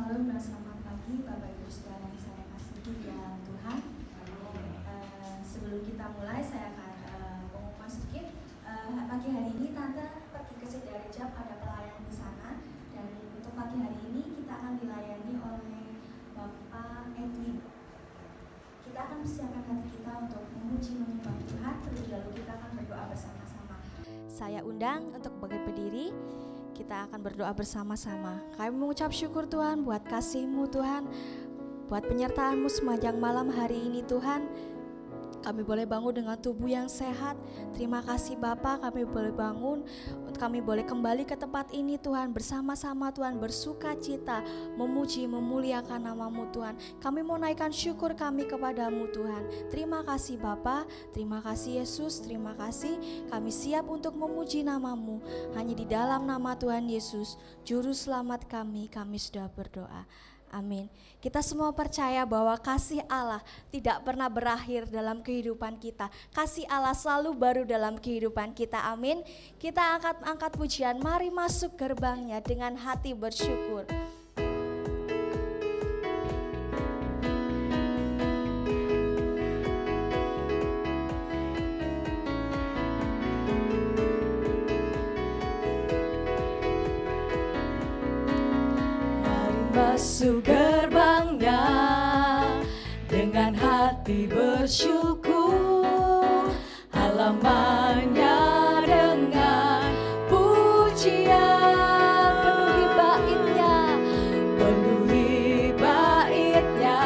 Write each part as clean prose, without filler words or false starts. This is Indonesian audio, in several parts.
Shalom dan selamat pagi Bapak Ibu Saudara yang saya kasihi di dalam Tuhan. Sebelum kita mulai saya akan pengumuman sedikit. Pagi hari ini Tante pergi ke Sidoarjo, ada pelayanan di sana, dan untuk pagi hari ini kita akan dilayani oleh Bapak Edwin. Kita akan persiapkan hati kita untuk memuji menyembah Tuhan, terlebih dahulu kita akan berdoa bersama-sama. Saya undang untuk berdiri. Kita akan berdoa bersama-sama. Kami mengucap syukur Tuhan buat kasih-Mu Tuhan, buat penyertaan-Mu sepanjang malam hari ini Tuhan. Kami boleh bangun dengan tubuh yang sehat. Terima kasih Bapa, kami boleh bangun, kami boleh kembali ke tempat ini Tuhan, bersama-sama Tuhan, bersuka cita, memuji, memuliakan nama-Mu Tuhan. Kami mau naikkan syukur kami kepada-Mu Tuhan. Terima kasih Bapa, terima kasih Yesus, terima kasih. Kami siap untuk memuji nama-Mu. Hanya di dalam nama Tuhan Yesus, Juru Selamat kami sudah berdoa. Amin. Kita semua percaya bahwa kasih Allah tidak pernah berakhir dalam kehidupan kita. Kasih Allah selalu baru dalam kehidupan kita. Amin. Kita angkat pujian, mari masuk gerbangnya dengan hati bersyukur. Masuk gerbangnya dengan hati bersyukur, halamannya dengan pujian, penuhi baitnya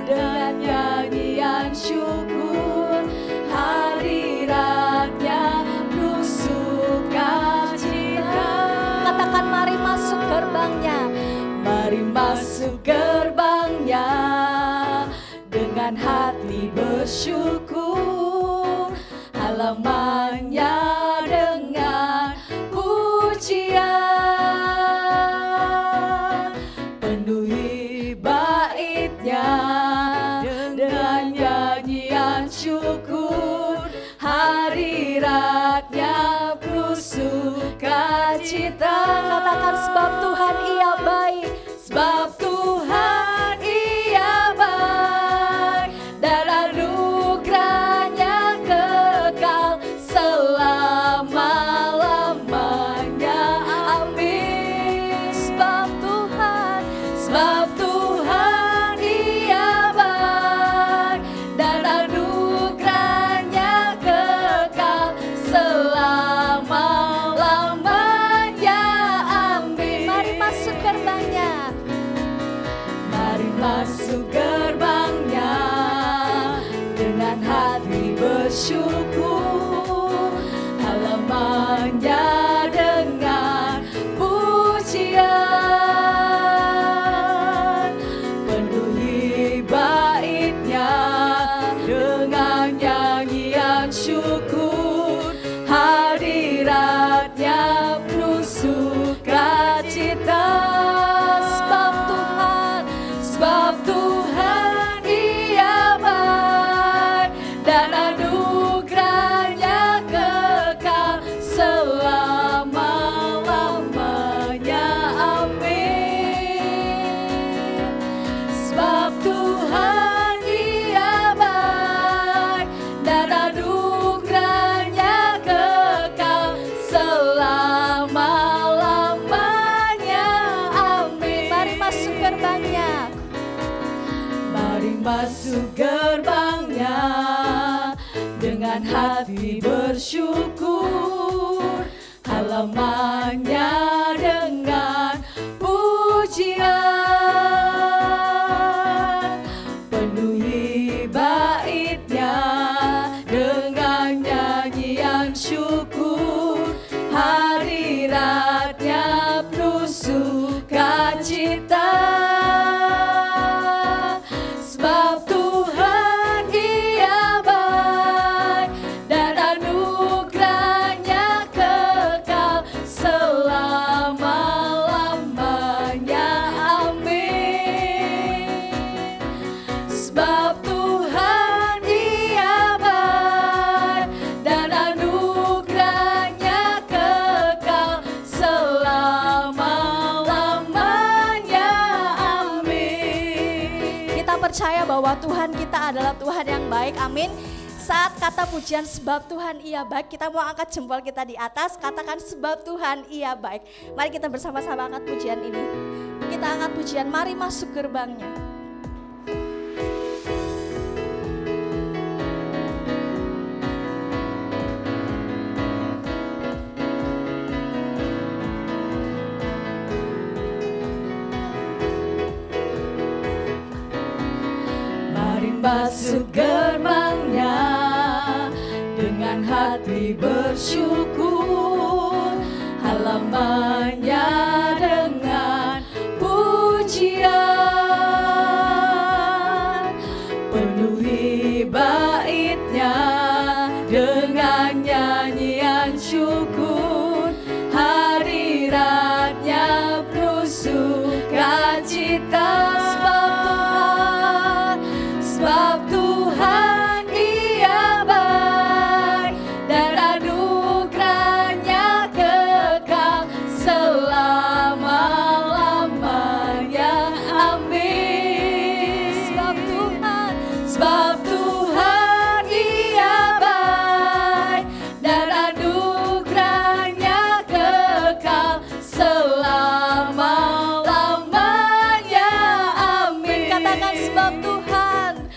dengan nyanyian syukur, hadiratnya penuh sukacita. Katakan mari masuk gerbangnya. Mari masuk gerbangnya dengan hati bersyukur, halamannya dengan pujian, penuhi baitnya dengan nyanyian syukur, hadiratnya penuh sukacita. Katakan sebab Tuhan ia baik. Sebab Tuhan ia baik dan anugerahnya kekal selama-lamanya. Amin. Sebab Tuhan ia baik dan anugerahnya kekal selama-lamanya. Amin. Mari masuk gerbangnya. Masuk gerbangnya dengan hati bersyukur, halamannya dengan pujian, penuhi baitnya dengan nyanyian syukur, hadiratnya penuh sukacita. Sebab Tuhan ia baik dan anugerahnya kekal selama-lamanya. Amin. Sebab Tuhan ia baik dan anugerahnya kekal selama-lamanya. Amin. Mari masuk gerbangnya. Masuk gerbangnya dengan hati bersyukur, halamannya dengan pujian, penuhi baitnya dengan nyanyian syukur, hadiratnya penuh sukacita. Sebab Tuhan ia baik dan anugerahnya kekal selama-lamanya. Amin. Sebab Tuhan ia baik dan anugerahnya kekal selama-lamanya. percaya bahwa Tuhan kita adalah Tuhan yang baik, amin. Saat kata pujian sebab Tuhan ia baik, kita mau angkat jempol kita di atas, katakan sebab Tuhan ia baik. Mari kita bersama-sama angkat pujian ini. Kita angkat pujian, mari masuk gerbangnya. Masuk gerbangnya dengan hati bersyukur, halamannya dengan pujian, penuhi baitnya dengan nyanyian syukur, hadiratnya penuh sukacita. Sebab Tuhan ia baik dan anugerahnya kekal selama-lamanya, amin. Sebab Tuhan ia baik dan anugerahnya kekal selama-lamanya, amin. Katakan sebab Tuhan.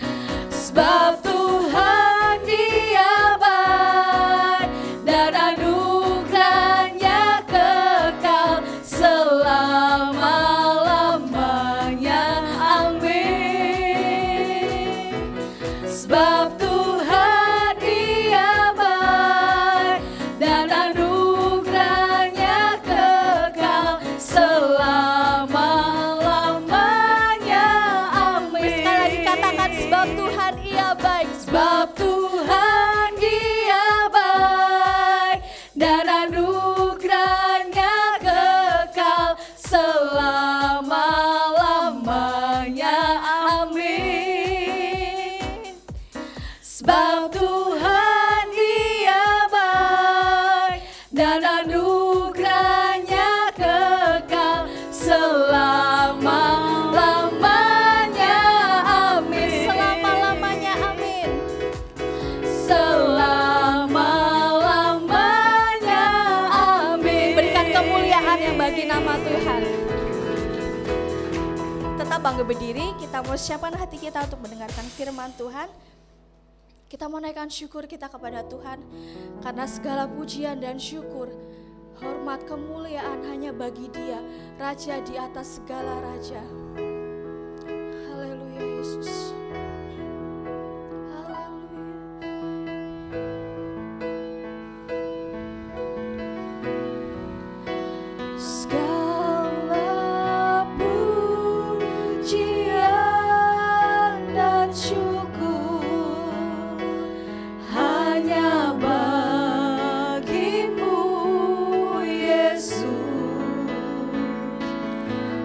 Sebab Tuhan dia baik dan anugerahnya kekal selama-lamanya, amin. Sebab Tuhan dia baik dan anugerahnya kekal selama-lamanya, amin. Sekali lagi katakan sebab Tuhan ia baik. Sebab Tuhan dia baik dan anugerahnya kekal selama-lamanya, amin. Sebab Tuhan dia baik dan anugerahnya kekal selama-lamanya, amin. Selama-lamanya, amin. Selama-lamanya, amin. Berikan kemuliaan yang bagi nama Tuhan. Tetap bangga berdiri, kita mau siapkan hati kita untuk mendengarkan firman Tuhan. Kita mau naikkan syukur kita kepada Tuhan, karena segala pujian dan syukur, hormat, kemuliaan hanya bagi Dia, Raja di atas segala raja. Haleluya Yesus. Segala pujian dan syukur hanya bagimu Yesus.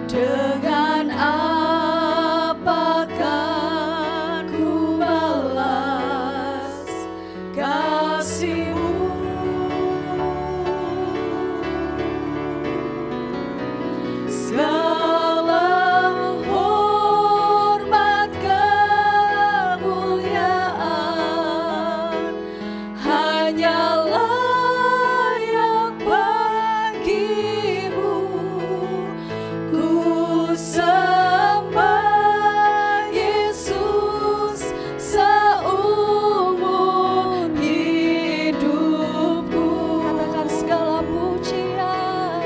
Dengan apakah ku balas kasih-Mu? Segala hormat kemuliaan hanya layak bagi-Mu. Ku sembah Yesus seumur hidupku. Katakan segala pujian,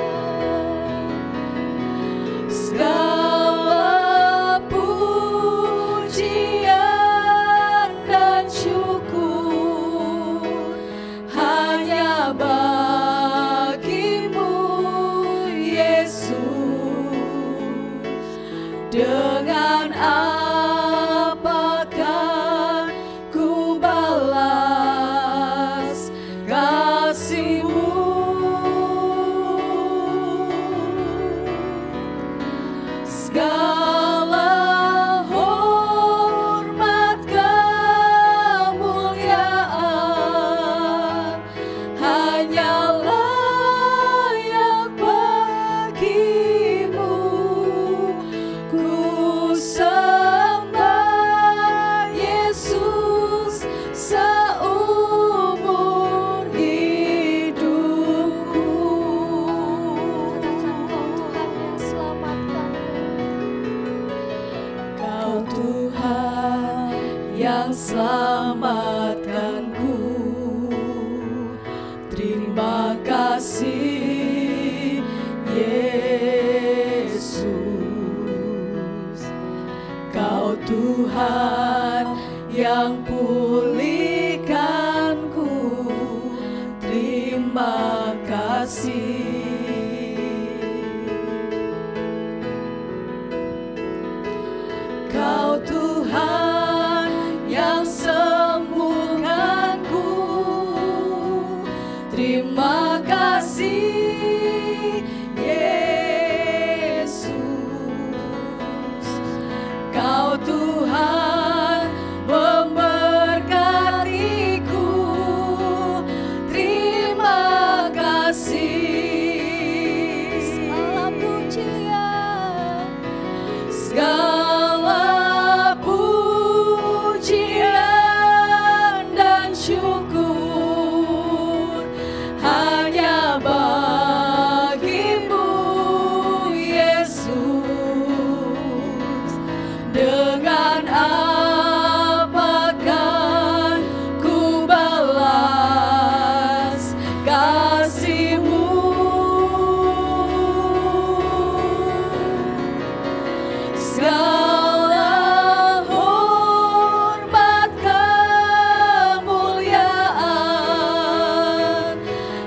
segala pujian dan syukur hanya bagi-Mu Yesus. Dengan apakah ku balas kasih-Mu? Segala hormat kemuliaan hanya layak bagi-Mu. Ku sembah yang selamatkanku. Terima kasih Yesus, Kau Tuhan yang pulihkanku. Terima kasih. Kau Tuhan yang sembuhkanku. Terima kasih Yesus, Kau Tuhan memberkatiku. Terima kasih. Segala pujian, segala pujian dan syukur hanya bagimu Yesus. Dengan apakah ku balas kasih-Mu? Segala hormat kemuliaan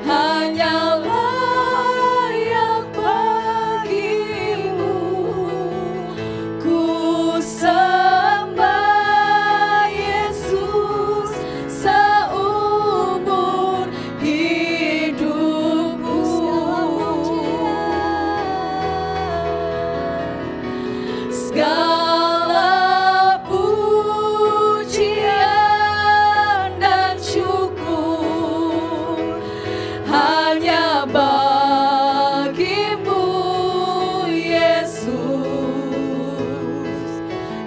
hanya layak bagimu. Ku sembah Yesus seumur hidupku. Segala pujian dan syukur hanya bagimu Yesus.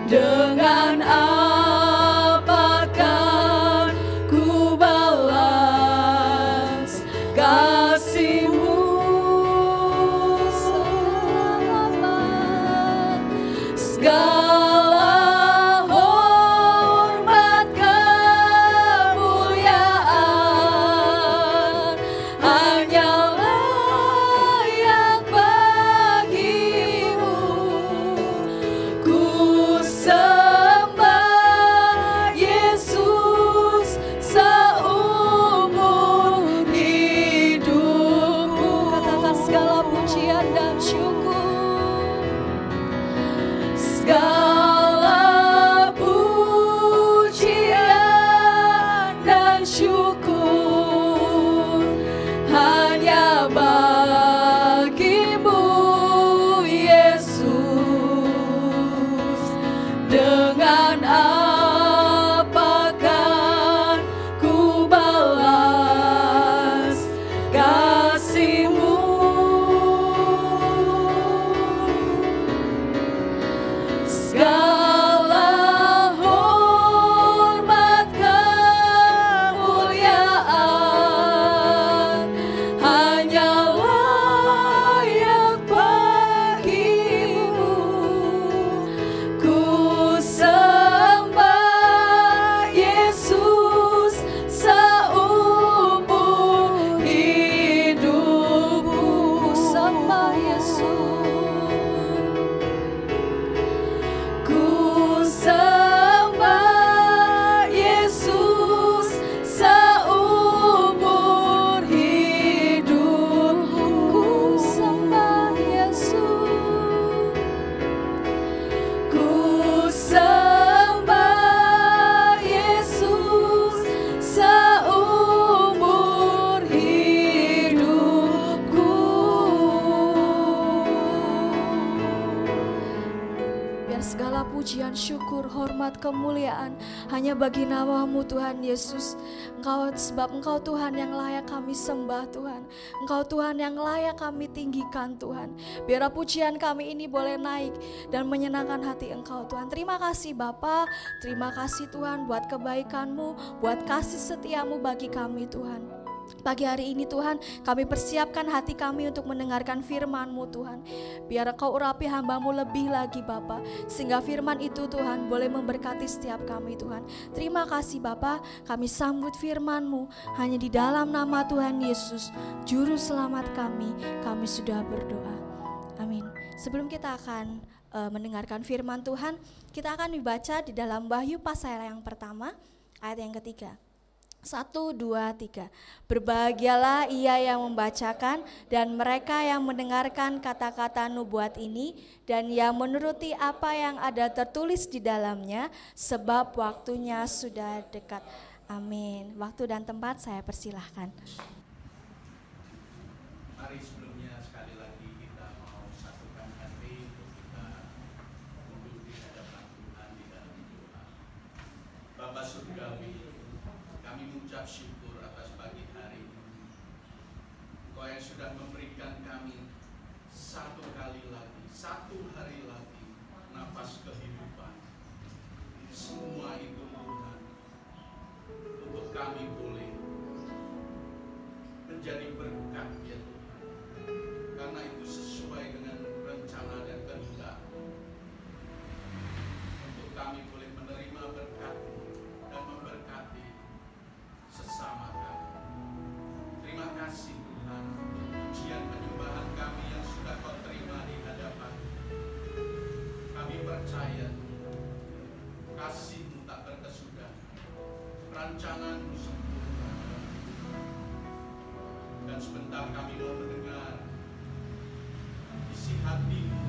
Dengan apakah ku balas kasih-Mu? Segala hormat kemuliaan hanya layak bagimu. Ku sembah Yesus seumur hidupku. Katakan segala pujian dan syukur, segala pujian dan syukur hanya bagimu Yesus. Dengan apakah ku balas kasih-Mu? Segala hormat kemuliaan hanya layak bagimu. Ku sembah Yesus seumur hidupku. Ku sembah Yesus. Ku sembah Yesus seumur hidupku. Ku sembah Yesus. Ku sembah Yesus seumur hidupku. Biar segala pujian, syukur, hormat, kemuliaan hanya bagi nama-Mu Tuhan Yesus. Sebab Engkau Tuhan yang layak kami sembah Tuhan. Engkau Tuhan yang layak kami tinggikan Tuhan. Biar pujian kami ini boleh naik dan menyenangkan hati Engkau Tuhan. Terima kasih Bapa, terima kasih Tuhan buat kebaikan-Mu, buat kasih setia-Mu bagi kami Tuhan. Pagi hari ini Tuhan, kami persiapkan hati kami untuk mendengarkan firman-Mu Tuhan. Biar Engkau urapi hamba-Mu lebih lagi Bapa, sehingga firman itu Tuhan boleh memberkati setiap kami Tuhan. Terima kasih Bapa, kami sambut firman-Mu hanya di dalam nama Tuhan Yesus, Juru Selamat kami sudah berdoa. Amin. Sebelum kita akan mendengarkan firman Tuhan, kita akan dibaca di dalam Wahyu pasal yang pertama, ayat yang ketiga. 1, 2, 3. Berbahagialah ia yang membacakan dan mereka yang mendengarkan kata-kata nubuat ini dan yang menuruti apa yang ada tertulis di dalamnya, sebab waktunya sudah dekat. Amin. Waktu dan tempat saya persilahkan. Mari sebelumnya sekali lagi kita mau satukan hati untuk kita duduk di hadapan Tuhan di dalam doa. Bapa Surgawi, kami mengucap syukur atas pagi hari ini. Engkau yang sudah memberikan kami satu kali lagi, satu hari lagi, nafas kehidupan. Semua itu Tuhan, untuk kami boleh menjadi berkat ya Tuhan. Karena itu sesuai dengan rencana dan kehendak. Untuk kami boleh menerima berkat-Mu dan memberkati sesama kami. Terima kasih Tuhan untuk pujian penyembahan kami yang sudah Kau terima di hadapan. Kami percaya kasih-Mu tak berkesudahan, rancangan-Mu sempurna. Dan sebentar kami mau mendengar isi hati-Mu.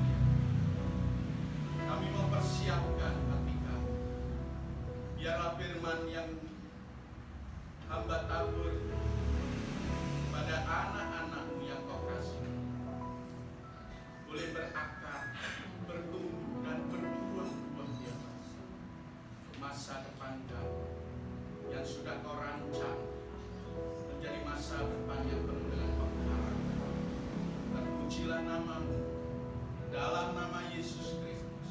Kami mau persiapkan hati kami. Biarlah firman yang hamba tabur pada anak-anak-Mu yang Kau kasih boleh berakar, bertumbuh dan berbuah-buah di atas masa depan kami yang sudah Kau rancang menjadi masa depan yang penuh dengan pengharapan. Terpujilah nama-Mu dalam nama Yesus Kristus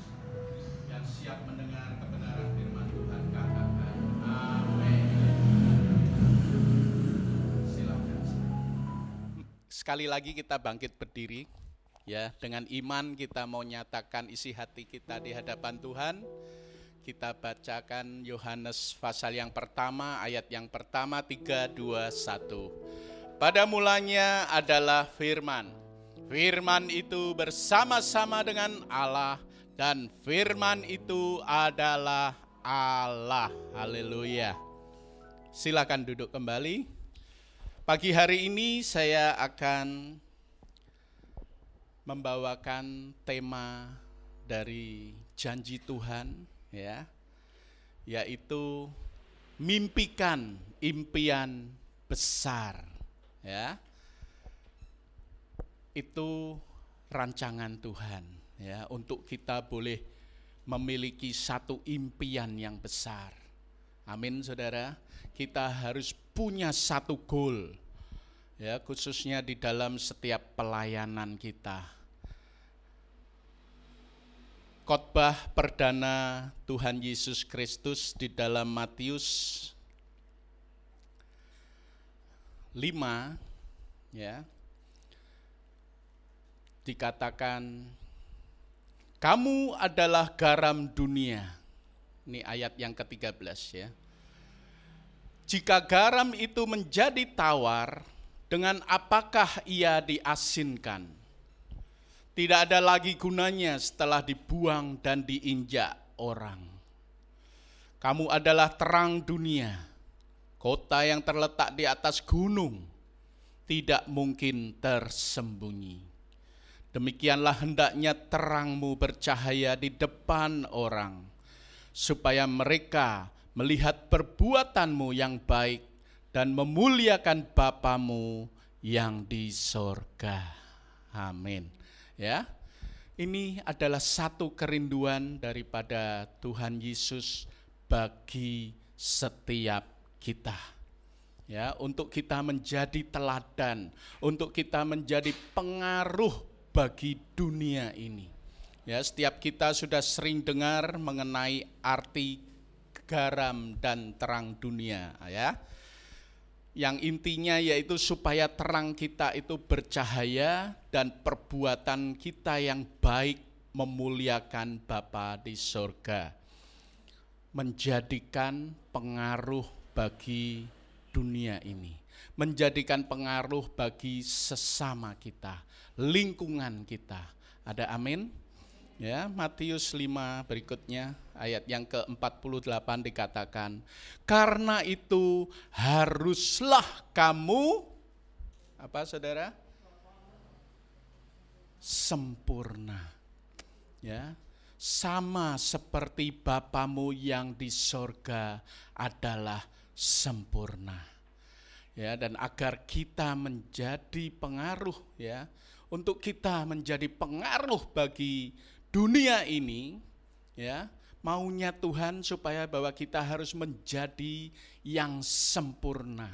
yang siap mendengar kebenaran firman Tuhan. Katakan amin. Silakan. Sekali lagi kita bangkit berdiri ya, dengan iman kita mau nyatakan isi hati kita di hadapan Tuhan. Kita bacakan Yohanes pasal yang pertama, ayat yang pertama, 3, 2, 1. Pada mulanya adalah firman. Firman itu bersama-sama dengan Allah dan firman itu adalah Allah. Haleluya. Silakan duduk kembali. Pagi hari ini saya akan membawakan tema dari janji Tuhan, ya, yaitu mimpikan impian besar, ya. Itu rancangan Tuhan, ya, untuk kita boleh memiliki satu impian yang besar. Amin, saudara. Kita harus punya satu goal, ya, khususnya di dalam setiap pelayanan kita. Khotbah perdana Tuhan Yesus Kristus di dalam Matius 5, ya, dikatakan, kamu adalah garam dunia. Ini ayat yang ke-13, ya. Jika garam itu menjadi tawar, dengan apakah ia diasinkan? Tidak ada lagi gunanya setelah dibuang dan diinjak orang. Kamu adalah terang dunia, kota yang terletak di atas gunung, tidak mungkin tersembunyi. Demikianlah hendaknya terangmu bercahaya di depan orang, supaya mereka melihat perbuatanmu yang baik dan memuliakan Bapamu yang di sorga. Amin. Ya, ini adalah satu kerinduan daripada Tuhan Yesus bagi setiap kita. Ya, untuk kita menjadi teladan, untuk kita menjadi pengaruh bagi dunia ini. Ya, setiap kita sudah sering dengar mengenai arti garam dan terang dunia, ya. yang intinya yaitu supaya terang kita itu bercahaya dan perbuatan kita yang baik memuliakan Bapa di surga, menjadikan pengaruh bagi dunia ini, menjadikan pengaruh bagi sesama kita, lingkungan kita. Ada amin? Ya, Matius 5 berikutnya ayat yang ke-48 dikatakan, karena itu haruslah kamu apa saudara? Sempurna. Ya, sama seperti Bapamu yang di sorga adalah sempurna. Ya, dan agar kita menjadi pengaruh, ya, untuk kita menjadi pengaruh bagi dunia ini, ya, maunya Tuhan supaya bahwa kita harus menjadi yang sempurna.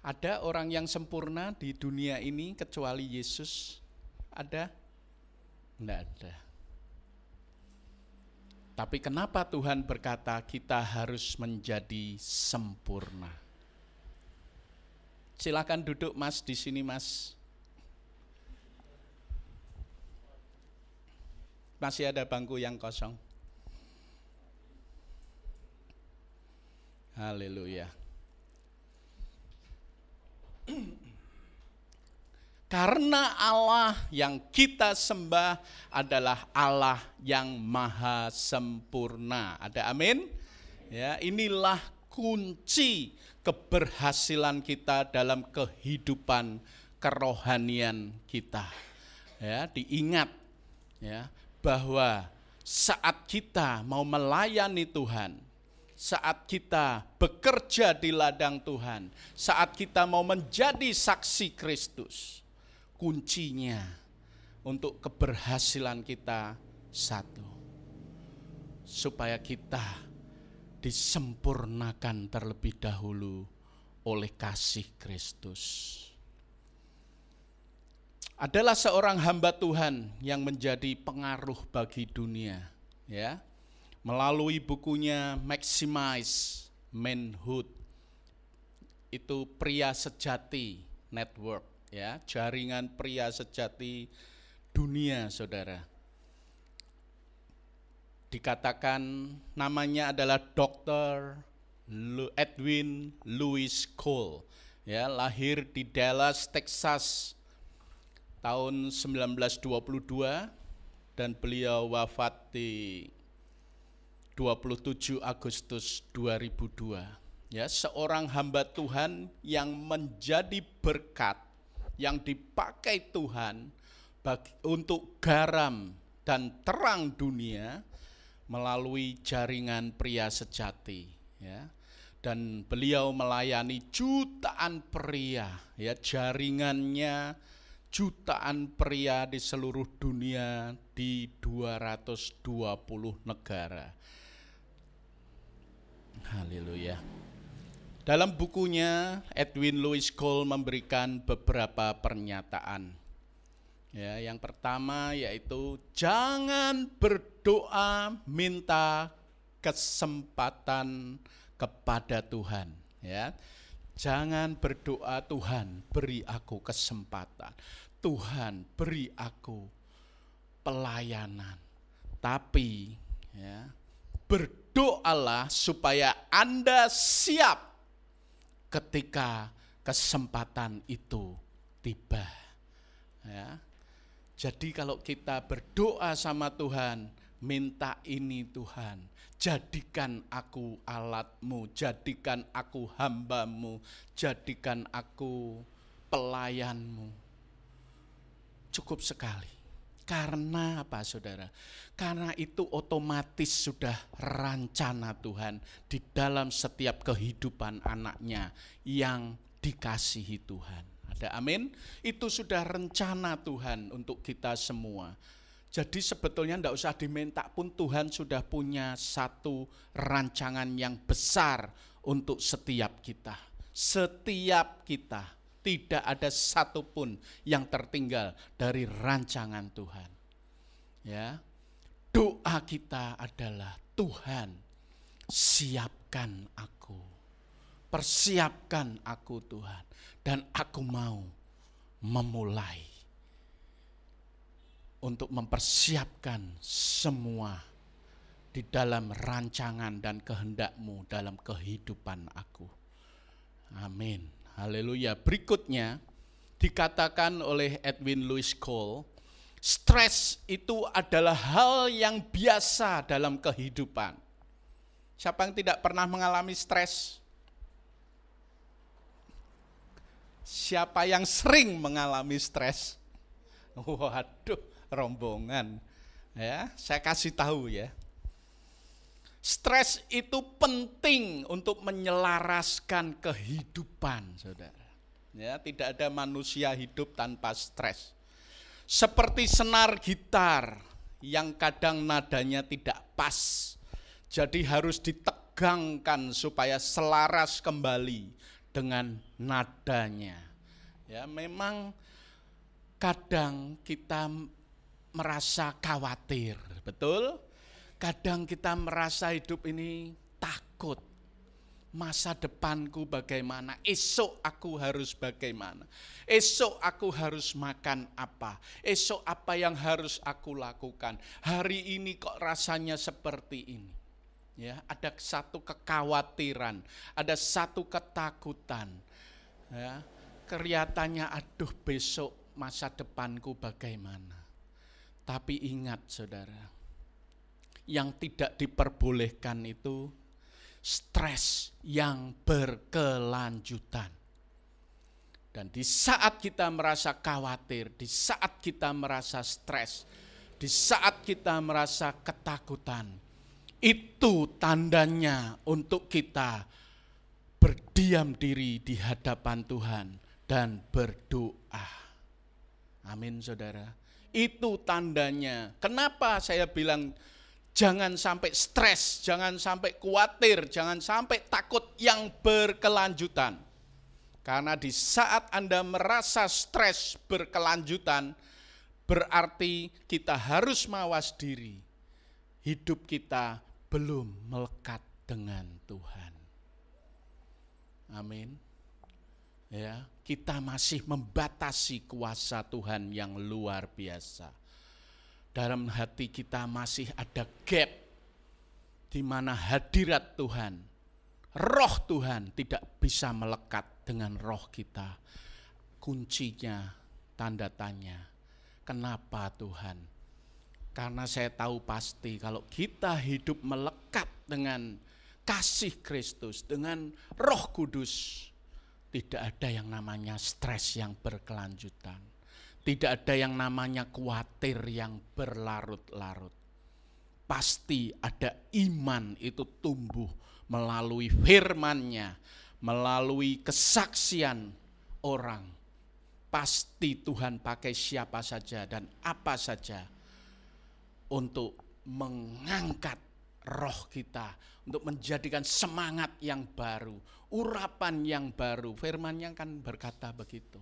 Ada orang yang sempurna di dunia ini kecuali Yesus? Ada? Tidak ada. Tapi kenapa Tuhan berkata kita harus menjadi sempurna? Silakan duduk Mas di sini Mas. Masih ada bangku yang kosong. Haleluya. Karena Allah yang kita sembah adalah Allah yang maha sempurna. Ada amin? Ya, inilah kunci keberhasilan kita dalam kehidupan kerohanian kita. Ya, diingat ya bahwa saat kita mau melayani Tuhan, saat kita bekerja di ladang Tuhan, saat kita mau menjadi saksi Kristus, kuncinya untuk keberhasilan kita satu, supaya kita disempurnakan terlebih dahulu oleh kasih Kristus. Adalah seorang hamba Tuhan yang menjadi pengaruh bagi dunia, ya, melalui bukunya Maximize Manhood. Itu Pria Sejati Network, ya, jaringan pria sejati dunia, saudara. Dikatakan namanya adalah Dr. Edwin Louis Cole, ya, lahir di Dallas, Texas tahun 1922 dan beliau wafat di 27 Agustus 2002. Ya, seorang hamba Tuhan yang menjadi berkat, yang dipakai Tuhan untuk garam dan terang dunia melalui jaringan pria sejati, ya. Dan beliau melayani jutaan pria, ya, jaringannya jutaan pria di seluruh dunia di 220 negara. Haleluya. Dalam bukunya Edwin Louis Cole memberikan beberapa pernyataan. Ya, yang pertama yaitu jangan berdoa minta kesempatan kepada Tuhan, ya. Jangan berdoa Tuhan beri aku kesempatan, Tuhan beri aku pelayanan. Tapi ya, berdoalah supaya Anda siap ketika kesempatan itu tiba. Ya. Jadi kalau kita berdoa sama Tuhan, minta ini Tuhan, jadikan aku alatmu, jadikan aku hambamu, jadikan aku pelayanmu. Cukup sekali. Karena apa saudara? Karena itu otomatis sudah rencana Tuhan di dalam setiap kehidupan anaknya yang dikasihi Tuhan. Ada amin? Itu sudah rencana Tuhan untuk kita semua. Jadi sebetulnya tidak usah diminta pun Tuhan sudah punya satu rancangan yang besar untuk setiap kita. Setiap kita, tidak ada satupun yang tertinggal dari rancangan Tuhan. Ya, doa kita adalah Tuhan siapkan aku. Persiapkan aku Tuhan, dan aku mau memulai untuk mempersiapkan semua di dalam rancangan dan kehendak-Mu dalam kehidupan aku. Amin. Haleluya. Berikutnya dikatakan oleh Edwin Louis Cole, stres itu adalah hal yang biasa dalam kehidupan. Siapa yang tidak pernah mengalami stres? Siapa yang sering mengalami stres? Waduh, rombongan. Ya, saya kasih tahu ya. Stres itu penting untuk menyelaraskan kehidupan, Saudara. Ya, tidak ada manusia hidup tanpa stres. Seperti senar gitar yang kadang nadanya tidak pas. Jadi harus ditegangkan supaya selaras kembali dengan nadanya. Ya, memang kadang kita merasa khawatir, betul? Kadang kita merasa hidup ini takut. Masa depanku bagaimana? Esok aku harus bagaimana? Esok aku harus makan apa? Esok apa yang harus aku lakukan? Hari ini kok rasanya seperti ini? Ya, ada satu kekhawatiran, ada satu ketakutan. Ya, kelihatannya aduh besok masa depanku bagaimana. Tapi ingat Saudara, yang tidak diperbolehkan itu stres yang berkelanjutan. Dan di saat kita merasa khawatir, di saat kita merasa stres, di saat kita merasa ketakutan, itu tandanya untuk kita berdiam diri di hadapan Tuhan dan berdoa. Amin Saudara. Itu tandanya. Kenapa saya bilang jangan sampai stres, jangan sampai khawatir, jangan sampai takut yang berkelanjutan. Karena di saat Anda merasa stres berkelanjutan, berarti kita harus mawas diri. Hidup kita belum melekat dengan Tuhan. Amin. Ya, kita masih membatasi kuasa Tuhan yang luar biasa. Dalam hati kita masih ada gap di mana hadirat Tuhan, roh Tuhan tidak bisa melekat dengan roh kita. Kuncinya tanda tanya. Kenapa Tuhan? Karena saya tahu pasti kalau kita hidup melekat dengan kasih Kristus, dengan Roh Kudus, tidak ada yang namanya stres yang berkelanjutan. Tidak ada yang namanya khawatir yang berlarut-larut. Pasti ada iman itu tumbuh melalui firman-Nya, melalui kesaksian orang. Pasti Tuhan pakai siapa saja dan apa saja untuk mengangkat roh kita, untuk menjadikan semangat yang baru, urapan yang baru. Firman-Nya kan berkata begitu.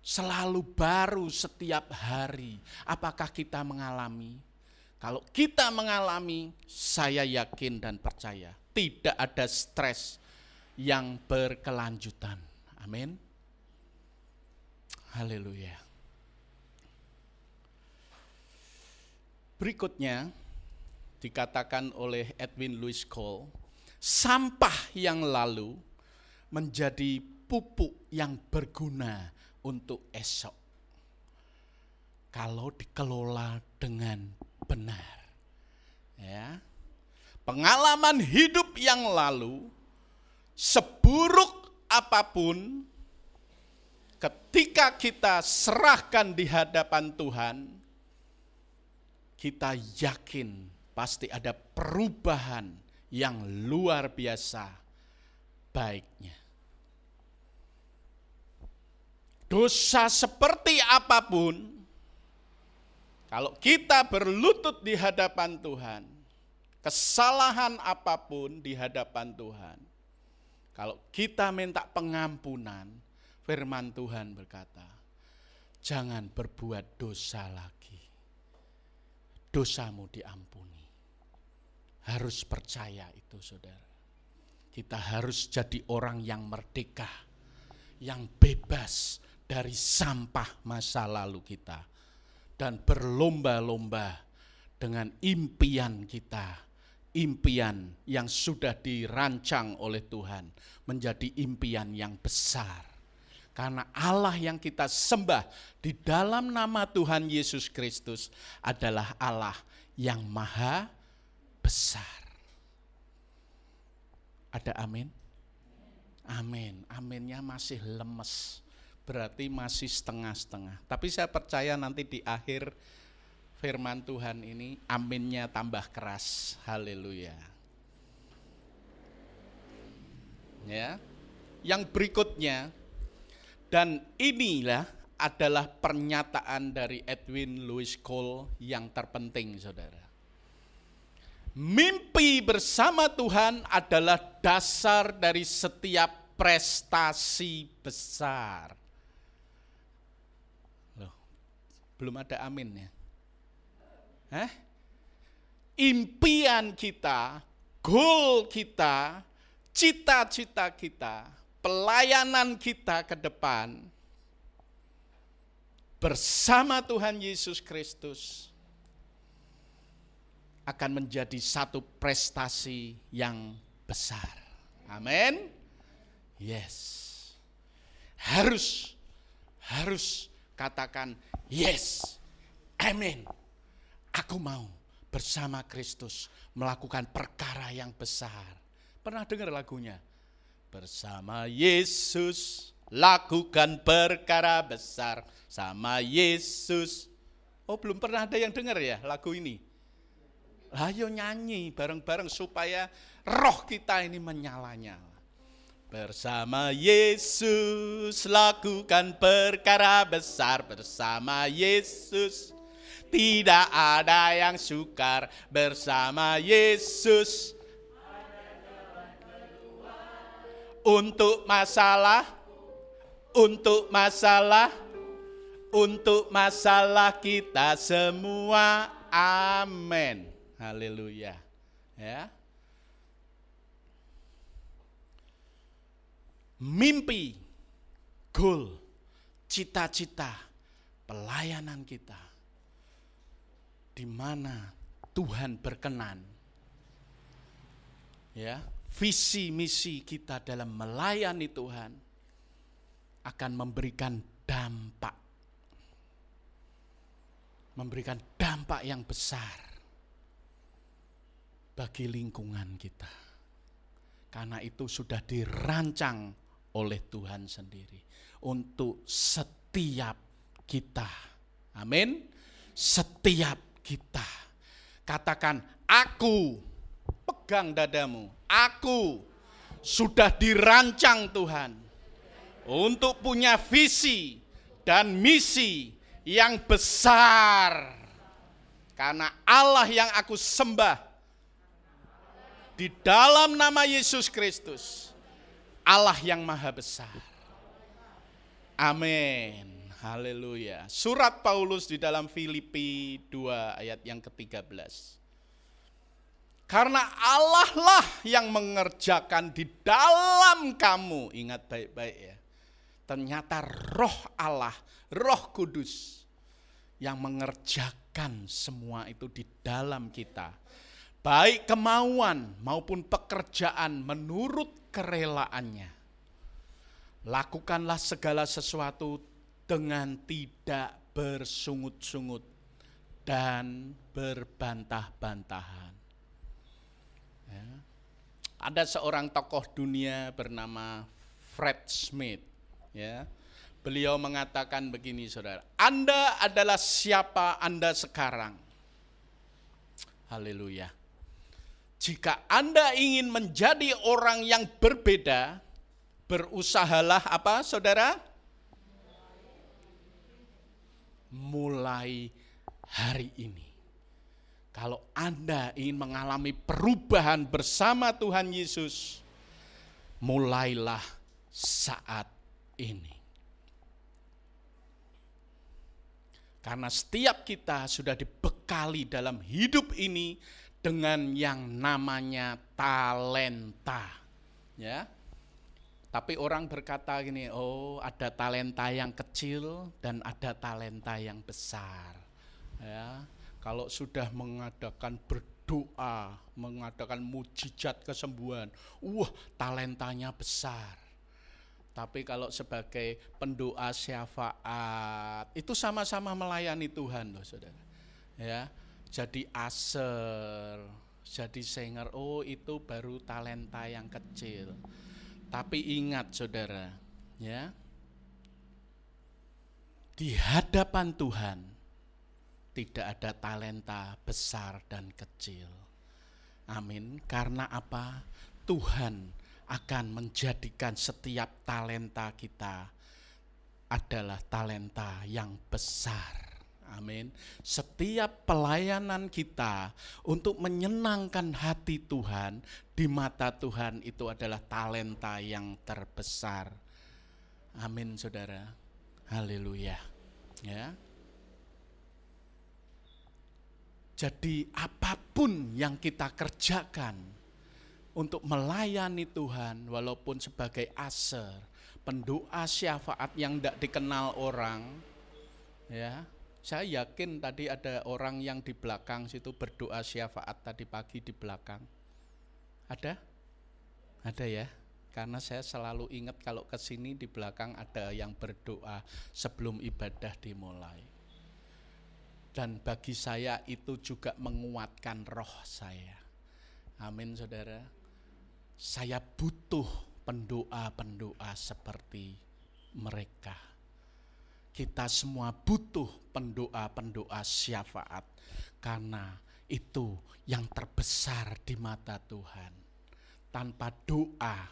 Selalu baru setiap hari. Apakah kita mengalami? Kalau kita mengalami, saya yakin dan percaya tidak ada stres yang berkelanjutan. Amin. Haleluya. Berikutnya dikatakan oleh Edwin Louis Cole, sampah yang lalu menjadi pupuk yang berguna untuk esok. Kalau dikelola dengan benar. Ya. Pengalaman hidup yang lalu, seburuk apapun, ketika kita serahkan di hadapan Tuhan, kita yakin pasti ada perubahan yang luar biasa baiknya. Dosa seperti apapun, kalau kita berlutut di hadapan Tuhan, kesalahan apapun di hadapan Tuhan, kalau kita minta pengampunan, firman Tuhan berkata, jangan berbuat dosa lagi. Dosamu diampuni. Harus percaya itu, saudara. Kita harus jadi orang yang merdeka, yang bebas dari sampah masa lalu kita, dan berlomba-lomba dengan impian kita, impian yang sudah dirancang oleh Tuhan menjadi impian yang besar. Karena Allah yang kita sembah di dalam nama Tuhan Yesus Kristus adalah Allah yang maha besar. Ada amin? Amin. Aminnya masih lemes. Berarti masih setengah-setengah. Tapi saya percaya nanti di akhir firman Tuhan ini aminnya tambah keras. Haleluya. Ya. Yang berikutnya, dan inilah adalah pernyataan dari Edwin Louis Cole yang terpenting, saudara. Mimpi bersama Tuhan adalah dasar dari setiap prestasi besar. Loh, belum ada amin ya? Impian kita, goal kita, cita-cita kita, pelayanan kita ke depan bersama Tuhan Yesus Kristus akan menjadi satu prestasi yang besar. Amin. Yes. Harus katakan yes. Amin. Aku mau bersama Kristus melakukan perkara yang besar. Pernah dengar lagunya? Bersama Yesus lakukan perkara besar. Sama Yesus. Oh, belum pernah ada yang dengar ya lagu ini? Ayo nyanyi bareng-bareng supaya roh kita ini menyala-nyala. Bersama Yesus lakukan perkara besar. Bersama Yesus tidak ada yang sukar. Bersama Yesus untuk masalah kita semua. Amin. Haleluya. Ya. Mimpi, goal, cita-cita, pelayanan kita di mana Tuhan berkenan. Ya, visi misi kita dalam melayani Tuhan akan memberikan dampak yang besar bagi lingkungan kita. Karena itu sudah dirancang oleh Tuhan sendiri untuk setiap kita. Amin. Setiap kita. Katakan, aku, pegang dadamu, aku sudah dirancang Tuhan untuk punya visi dan misi yang besar. Karena Allah yang aku sembah di dalam nama Yesus Kristus, Allah yang maha besar. Amin. Haleluya. Surat Paulus di dalam Filipi 2 ayat yang ke-13. Karena Allah lah yang mengerjakan di dalam kamu. Ingat baik-baik ya. Ternyata roh Allah, roh kudus yang mengerjakan semua itu di dalam kita. Baik kemauan maupun pekerjaan menurut kerelaannya. Lakukanlah segala sesuatu dengan tidak bersungut-sungut dan berbantah-bantahan. Ya. Ada seorang tokoh dunia bernama Fred Smith. Ya. Beliau mengatakan begini, saudara. Anda adalah siapa Anda sekarang. Haleluya. Jika Anda ingin menjadi orang yang berbeda, berusahalah apa, saudara? Mulai hari ini. Kalau Anda ingin mengalami perubahan bersama Tuhan Yesus, mulailah saat ini. Karena setiap kita sudah dibekali dalam hidup ini dengan yang namanya talenta. Ya. Tapi orang berkata gini, oh ada talenta yang kecil dan ada talenta yang besar. Ya, kalau sudah mengadakan berdoa, mengadakan mujizat kesembuhan, talentanya besar. Tapi kalau sebagai pendoa syafaat, itu sama-sama melayani Tuhan loh saudara. Ya, jadi aser, jadi singer, itu baru talenta yang kecil. Tapi ingat saudara, ya, di hadapan Tuhan tidak ada talenta besar dan kecil. Amin. Karena apa? Tuhan akan menjadikan setiap talenta kita adalah talenta yang besar. Amin. Setiap pelayanan kita untuk menyenangkan hati Tuhan, di mata Tuhan itu adalah talenta yang terbesar. Amin saudara. Haleluya. Ya. Jadi apapun yang kita kerjakan untuk melayani Tuhan, walaupun sebagai aser, pendoa syafaat yang tidak dikenal orang, ya, saya yakin tadi ada orang yang di belakang situ berdoa syafaat tadi pagi di belakang. Ada? Ada ya? Karena saya selalu ingat kalau ke sini di belakang ada yang berdoa sebelum ibadah dimulai. Dan bagi saya itu juga menguatkan roh saya. Amin saudara. Saya butuh pendoa-pendoa seperti mereka. Kita semua butuh pendoa-pendoa syafaat, karena itu yang terbesar di mata Tuhan. Tanpa doa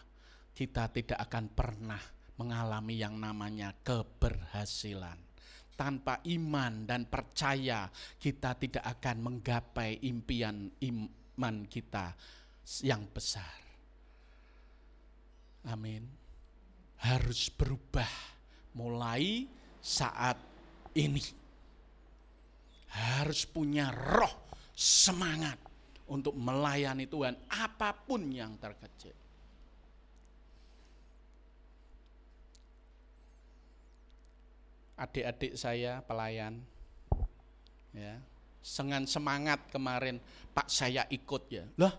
kita tidak akan pernah mengalami yang namanya keberhasilan. Tanpa iman dan percaya kita tidak akan menggapai impian iman kita yang besar. Amin. Harus berubah mulai saat ini. Harus punya roh semangat untuk melayani Tuhan apapun yang terkecil. Adik-adik saya pelayan, ya, dengan semangat kemarin, Pak saya ikut ya. Loh,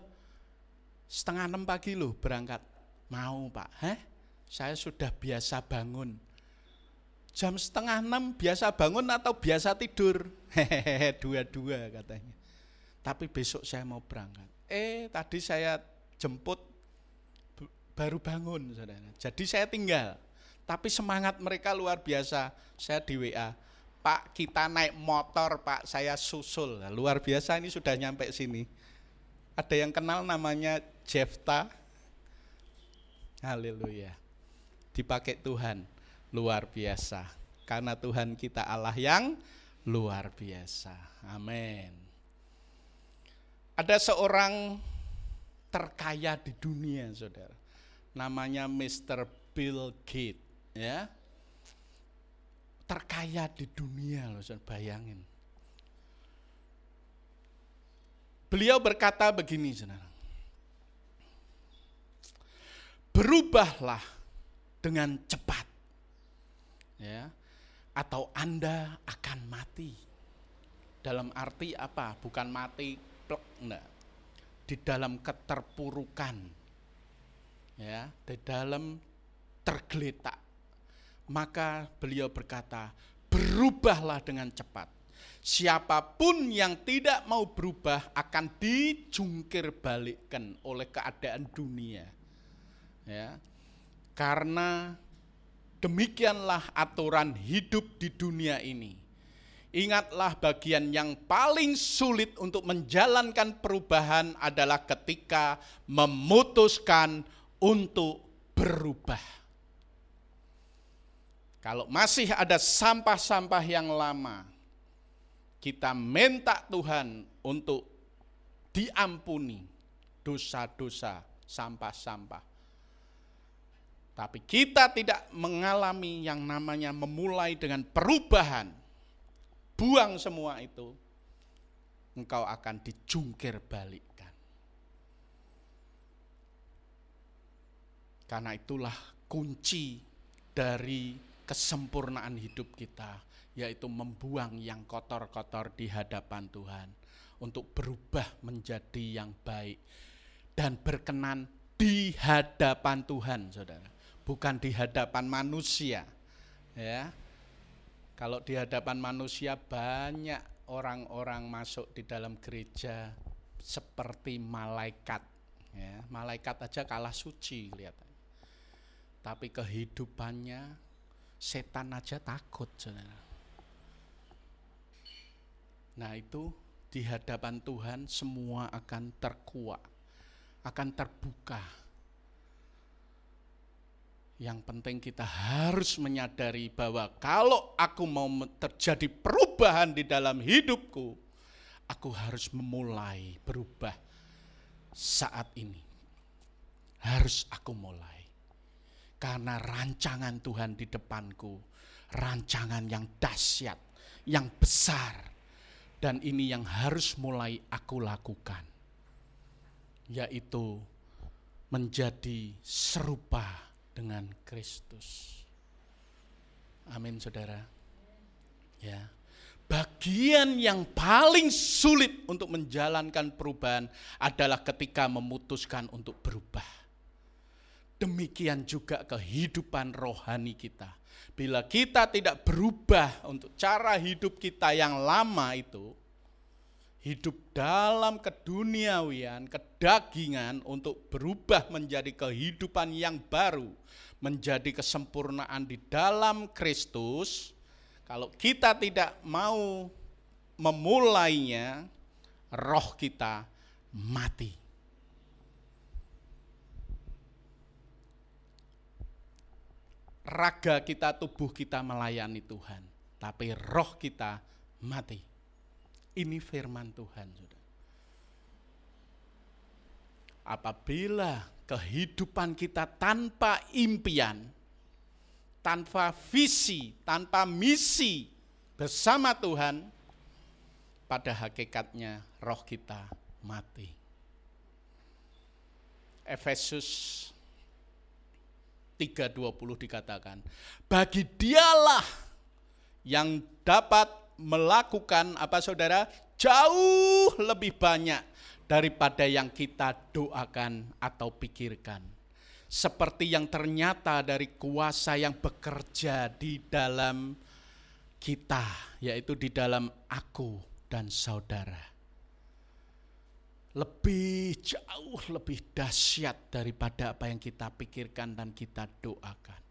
5:30 pagi loh berangkat. Mau Pak, saya sudah biasa bangun. Jam 5:30 biasa bangun atau biasa tidur? Dua-dua katanya. Tapi besok saya mau berangkat. Tadi saya jemput baru bangun saudara. Jadi saya tinggal. Tapi semangat mereka luar biasa. Saya di WA, Pak kita naik motor Pak, saya susul. Luar biasa, ini sudah nyampe sini. Ada yang kenal namanya Jefta? Haleluya. Dipakai Tuhan, luar biasa. Karena Tuhan kita Allah yang luar biasa. Amin. Ada seorang terkaya di dunia saudara. Namanya Mr. Bill Gates. Ya, terkaya di dunia loh, bayangin. Beliau berkata begini, saudara. Berubahlah dengan cepat, ya, atau Anda akan mati. Dalam arti apa? Bukan mati plek, enggak. Di dalam keterpurukan, ya, di dalam tergeletak. Maka beliau berkata, berubahlah dengan cepat. Siapapun yang tidak mau berubah akan dijungkir balikkan oleh keadaan dunia. Ya. Karena demikianlah aturan hidup di dunia ini. Ingatlah bagian yang paling sulit untuk menjalankan perubahan adalah ketika memutuskan untuk berubah. Kalau masih ada sampah-sampah yang lama, kita minta Tuhan untuk diampuni dosa-dosa, sampah-sampah. Tapi kita tidak mengalami yang namanya memulai dengan perubahan. Buang semua itu, engkau akan dijungkir balikkan. Karena itulah kunci dari kesempurnaan hidup kita, yaitu membuang yang kotor-kotor di hadapan Tuhan, untuk berubah menjadi yang baik dan berkenan di hadapan Tuhan, saudara, bukan di hadapan manusia. Ya, kalau di hadapan manusia banyak orang-orang masuk di dalam gereja seperti malaikat. Ya, malaikat aja kalah suci kelihatannya. Tapi kehidupannya setan aja takut, saudara. Nah, itu di hadapan Tuhan semua akan terkuak, akan terbuka. Yang penting kita harus menyadari bahwa kalau aku mau terjadi perubahan di dalam hidupku, aku harus memulai berubah saat ini. Harus aku mulai. Karena rancangan Tuhan di depanku, rancangan yang dahsyat, yang besar. Dan ini yang harus mulai aku lakukan, yaitu menjadi serupa dengan Kristus. Amin, saudara. Ya, bagian yang paling sulit untuk menjalankan perubahan adalah ketika memutuskan untuk berubah. Demikian juga kehidupan rohani kita. Bila kita tidak berubah untuk cara hidup kita yang lama itu, hidup dalam keduniawian, kedagingan, untuk berubah menjadi kehidupan yang baru, menjadi kesempurnaan di dalam Kristus, kalau kita tidak mau memulainya, roh kita mati. Raga kita, tubuh kita melayani Tuhan, tapi roh kita mati. Ini firman Tuhan, saudara. Apabila kehidupan kita tanpa impian, tanpa visi, tanpa misi bersama Tuhan, pada hakikatnya roh kita mati. Efesus 3:20 dikatakan, bagi dialah yang dapat melakukan apa, saudara? Jauh lebih banyak daripada yang kita doakan atau pikirkan. Seperti yang ternyata dari kuasa yang bekerja di dalam kita, yaitu di dalam aku dan saudara. Lebih jauh lebih dahsyat daripada apa yang kita pikirkan dan kita doakan.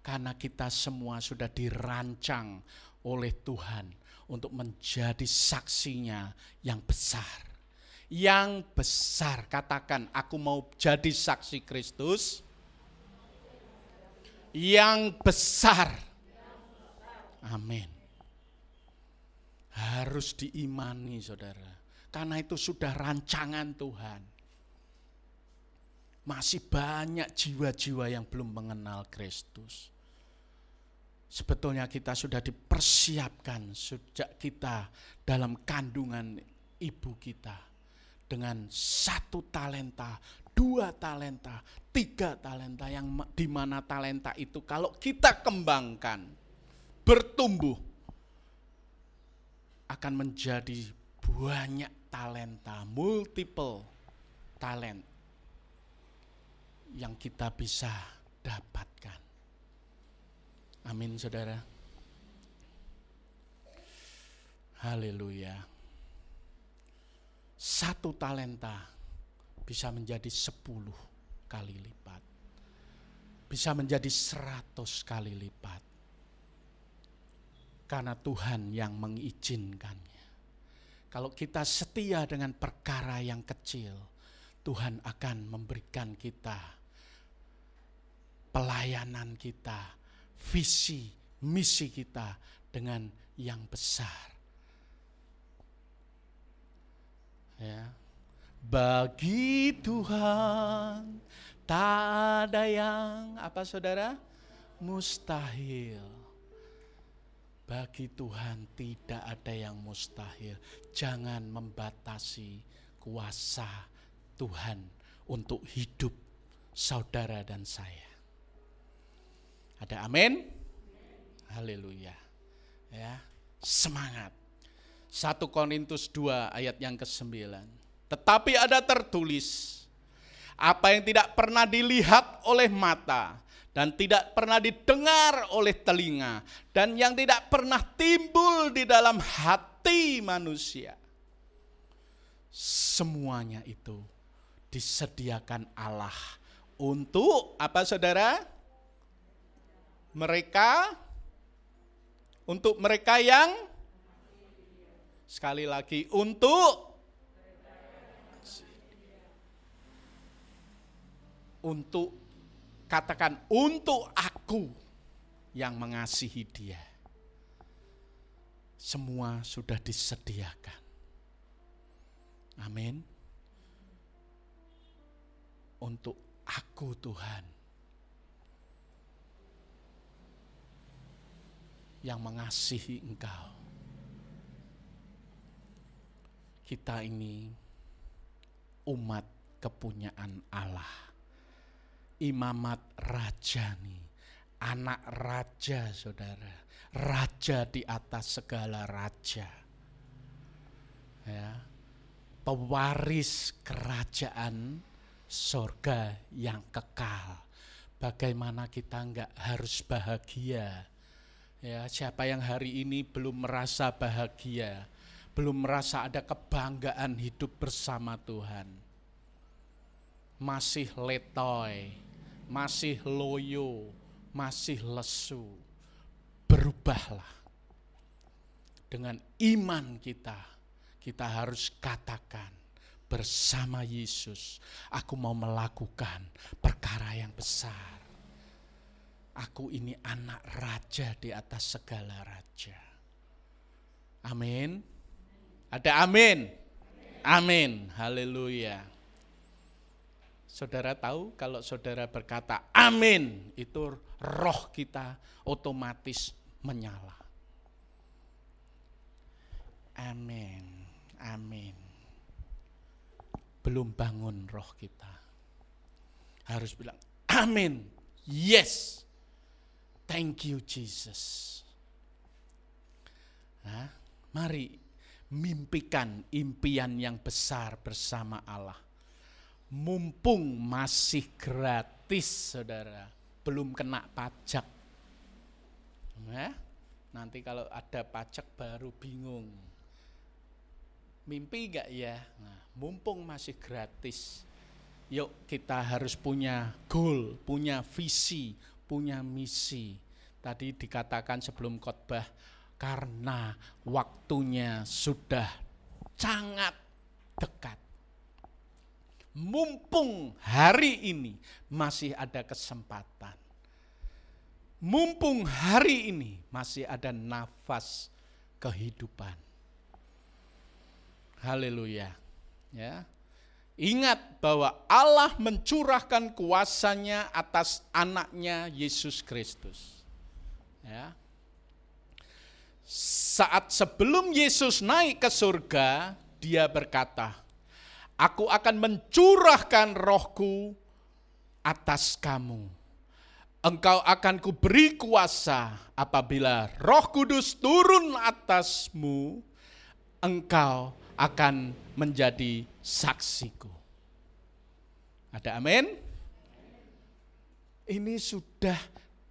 Karena kita semua sudah dirancang oleh Tuhan untuk menjadi saksinya yang besar. Yang besar, katakan, aku mau jadi saksi Kristus. Yang besar. Amin. Harus diimani, saudara. Karena itu sudah rancangan Tuhan. Masih banyak jiwa-jiwa yang belum mengenal Kristus. Sebetulnya kita sudah dipersiapkan sejak kita dalam kandungan ibu kita. Dengan 1 talenta, 2 talenta, 3 talenta, yang dimana talenta itu kalau kita kembangkan, bertumbuh, akan menjadi banyak talenta, multiple talent yang kita bisa dapatkan. Amin, saudara. Haleluya. 1 talenta bisa menjadi 10 kali lipat. Bisa menjadi 100 kali lipat. Karena Tuhan yang mengizinkannya. Kalau kita setia dengan perkara yang kecil, Tuhan akan memberikan kita pelayanan kita, visi, misi kita dengan yang besar. Ya. Bagi Tuhan tak ada yang apa, saudara? Mustahil. Bagi Tuhan tidak ada yang mustahil. Jangan membatasi kuasa Tuhan untuk hidup saudara dan saya. Ada amin? Haleluya. Ya, semangat. 1 Korintus 2 ayat yang ke-9. Tetapi ada tertulis, apa yang tidak pernah dilihat oleh mata dan tidak pernah didengar oleh telinga dan yang tidak pernah timbul di dalam hati manusia. Semuanya itu disediakan Allah untuk apa saudara? Untuk mereka yang, sekali lagi, untuk katakan, untuk aku yang mengasihi dia. Semua sudah disediakan. Amin. Untuk aku Tuhan yang mengasihi engkau. Kita ini umat kepunyaan Allah. Imamat rajani, anak raja saudara. Raja di atas segala raja. Ya. Pewaris kerajaan surga yang kekal. Bagaimana kita enggak harus bahagia? Ya, siapa yang hari ini belum merasa bahagia, belum merasa ada kebanggaan hidup bersama Tuhan, masih letoy, masih loyo, masih lesu, berubahlah. Dengan iman kita harus katakan bersama Yesus, aku mau melakukan perkara yang besar. Aku ini anak raja di atas segala raja. Amin. Ada amin? Amin. Haleluya. Saudara tahu kalau saudara berkata amin, itu roh kita otomatis menyala. Amin. Amin. Belum bangun roh kita. Harus bilang amin. Yes. Thank you Jesus. Nah, mari mimpikan impian yang besar bersama Allah. Mumpung masih gratis saudara, belum kena pajak. Nah, nanti kalau ada pajak baru bingung. Mimpi gak ya? Nah, mumpung masih gratis, yuk kita harus punya goal, punya visi, punya misi. Tadi dikatakan sebelum khotbah, karena waktunya sudah sangat dekat. Mumpung hari ini masih ada kesempatan. Mumpung hari ini masih ada nafas kehidupan. Haleluya. Ya. Ingat bahwa Allah mencurahkan kuasanya atas anaknya Yesus Kristus. Ya. Saat sebelum Yesus naik ke surga, dia berkata, aku akan mencurahkan rohku atas kamu. Engkau akan kuberi kuasa apabila Roh Kudus turun atasmu, engkau akan menjadi saksiku. Ada amin? Ini sudah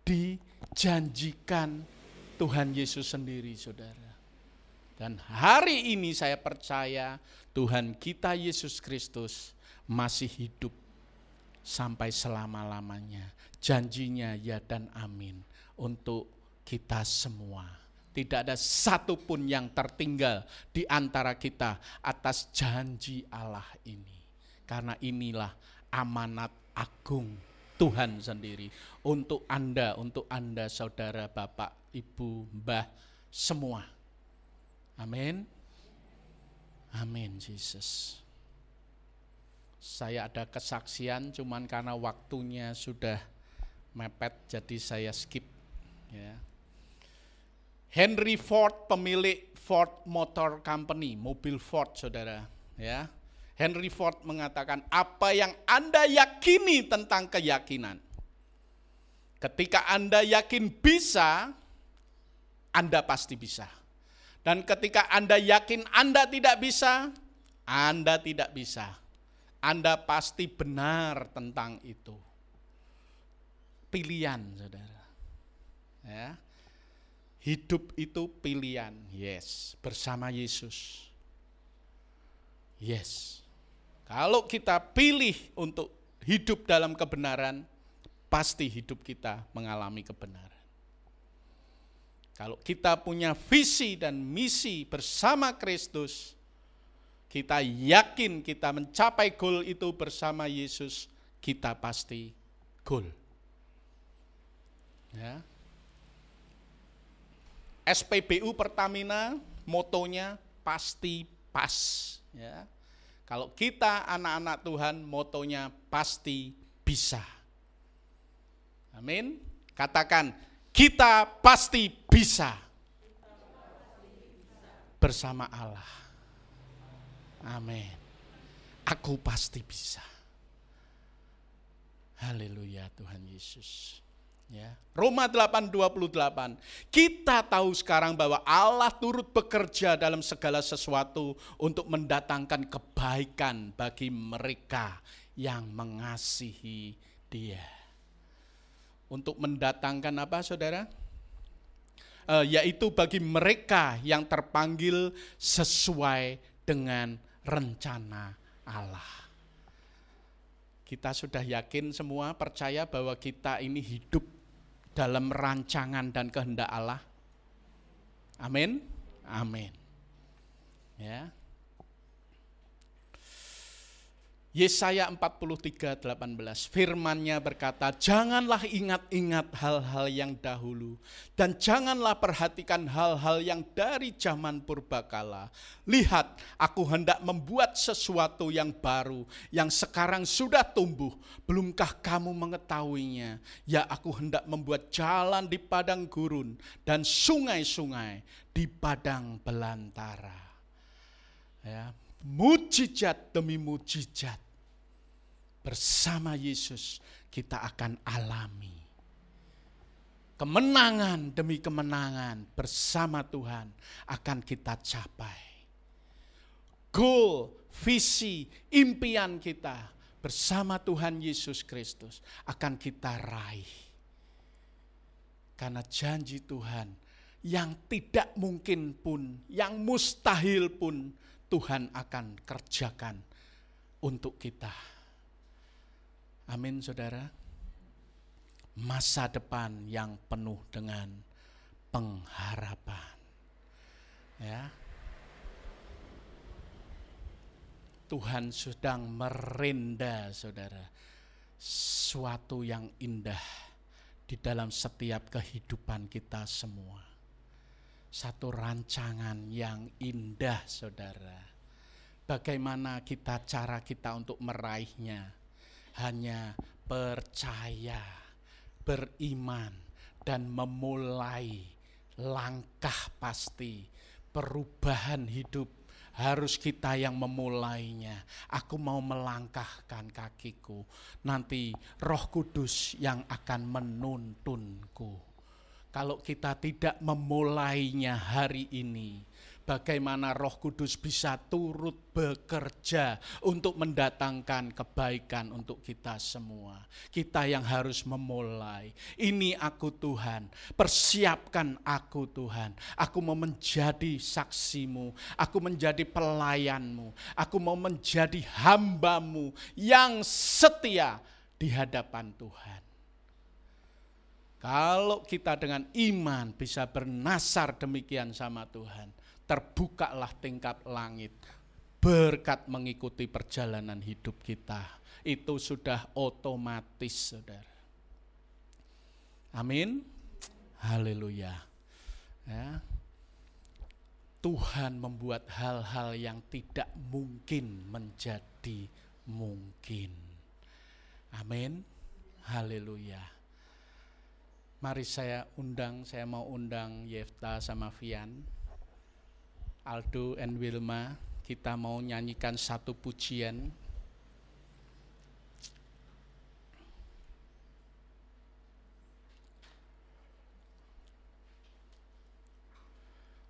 dijanjikan Tuhan Yesus sendiri, saudara. Dan hari ini saya percaya Tuhan kita Yesus Kristus masih hidup sampai selama-lamanya. Janjinya ya dan amin untuk kita semua. Tidak ada satupun yang tertinggal di antara kita atas janji Allah ini. Karena inilah amanat agung Tuhan sendiri untuk Anda saudara, Bapak, Ibu, Mbah, semua. Amin. Amin, Jesus. Saya ada kesaksian, cuman karena waktunya sudah mepet, jadi saya skip. Ya. Henry Ford, pemilik Ford Motor Company, mobil Ford, saudara. Ya. Henry Ford mengatakan, apa yang Anda yakini tentang keyakinan. Ketika Anda yakin bisa, Anda pasti bisa. Dan ketika Anda yakin Anda tidak bisa, Anda tidak bisa. Anda pasti benar tentang itu. Pilihan, saudara. Ya. Hidup itu pilihan, yes, bersama Yesus. Yes. Kalau kita pilih untuk hidup dalam kebenaran, pasti hidup kita mengalami kebenaran. Kalau kita punya visi dan misi bersama Kristus, kita yakin kita mencapai goal itu bersama Yesus, kita pasti goal. Ya. SPBU Pertamina motonya pasti pas. Ya. Kalau kita anak-anak Tuhan, motonya pasti bisa. Amin. Katakan, kita pasti bisa. Bersama Allah. Amin. Aku pasti bisa. Haleluya Tuhan Yesus. Ya. Roma 8:28. Kita tahu sekarang bahwa Allah turut bekerja dalam segala sesuatu untuk mendatangkan kebaikan bagi mereka yang mengasihi Dia. Untuk mendatangkan apa, saudara? Yaitu bagi mereka yang terpanggil sesuai dengan rencana Allah. Kita sudah yakin semua, percaya bahwa kita ini hidup dalam rancangan dan kehendak Allah. Amin. Amin. Ya. Yesaya 43:18, firman-Nya berkata, janganlah ingat-ingat hal-hal yang dahulu, dan janganlah perhatikan hal-hal yang dari zaman purbakala. Lihat, aku hendak membuat sesuatu yang baru, yang sekarang sudah tumbuh. Belumkah kamu mengetahuinya? Ya, aku hendak membuat jalan di padang gurun, dan sungai-sungai di padang belantara. Ya. Mujizat demi mujizat bersama Yesus kita akan alami. Kemenangan demi kemenangan bersama Tuhan akan kita capai. Goal, visi, impian kita bersama Tuhan Yesus Kristus akan kita raih. Karena janji Tuhan yang tidak mungkin pun, yang mustahil pun, Tuhan akan kerjakan untuk kita. Amin, saudara. Masa depan yang penuh dengan pengharapan. Ya. Tuhan sedang merenda, saudara, suatu yang indah di dalam setiap kehidupan kita semua. Satu rancangan yang indah, saudara. Bagaimana cara kita untuk meraihnya? Hanya percaya, beriman, dan memulai langkah pasti. Perubahan hidup harus kita yang memulainya. Aku mau melangkahkan kakiku. Nanti Roh Kudus yang akan menuntunku. Kalau kita tidak memulainya hari ini, bagaimana Roh Kudus bisa turut bekerja untuk mendatangkan kebaikan untuk kita semua. Kita yang harus memulai. Ini aku Tuhan, persiapkan aku Tuhan. Aku mau menjadi saksimu, aku menjadi pelayanmu, aku mau menjadi hambamu yang setia di hadapan Tuhan. Kalau kita dengan iman bisa bernasar demikian sama Tuhan, terbukalah tingkap langit, berkat mengikuti perjalanan hidup kita. Itu sudah otomatis, saudara. Amin. Haleluya. Ya. Tuhan membuat hal-hal yang tidak mungkin menjadi mungkin. Amin. Haleluya. Mari saya mau undang Yefta sama Vian, Aldo and Wilma. kita mau nyanyikan satu pujian.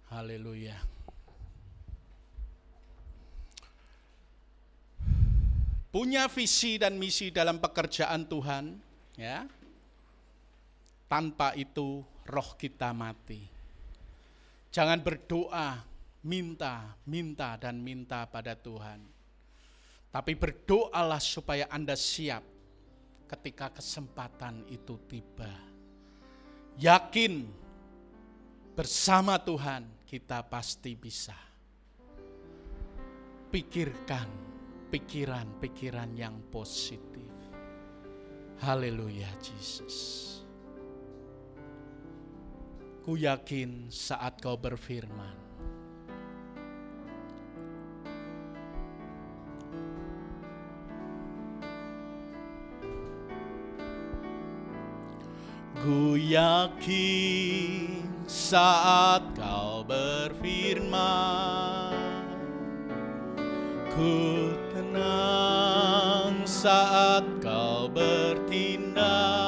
Haleluya. Punya visi dan misi dalam pekerjaan Tuhan, ya. Tanpa itu roh kita mati. Jangan berdoa, minta dan minta pada Tuhan. Tapi berdoalah supaya Anda siap ketika kesempatan itu tiba. Yakin bersama Tuhan kita pasti bisa. Pikirkan pikiran-pikiran yang positif. Haleluya, Yesus. Ku yakin saat kau berfirman, ku yakin saat kau berfirman, ku tenang saat kau bertindak.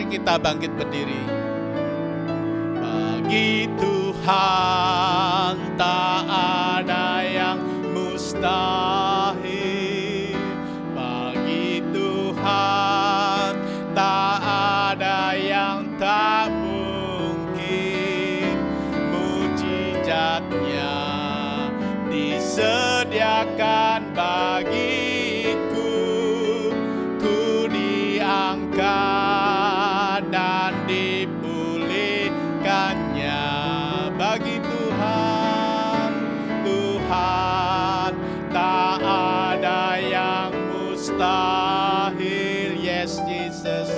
Kita bangkit berdiri. Bagi Tuhan tak ada yang mustahil. Bagi Tuhan tak ada yang tak mungkin. Mujizatnya disediakan bagiku. Ku diangkat dan dipulihkannya. Bagi Tuhan, Tuhan tak ada yang mustahil. Yes, Jesus.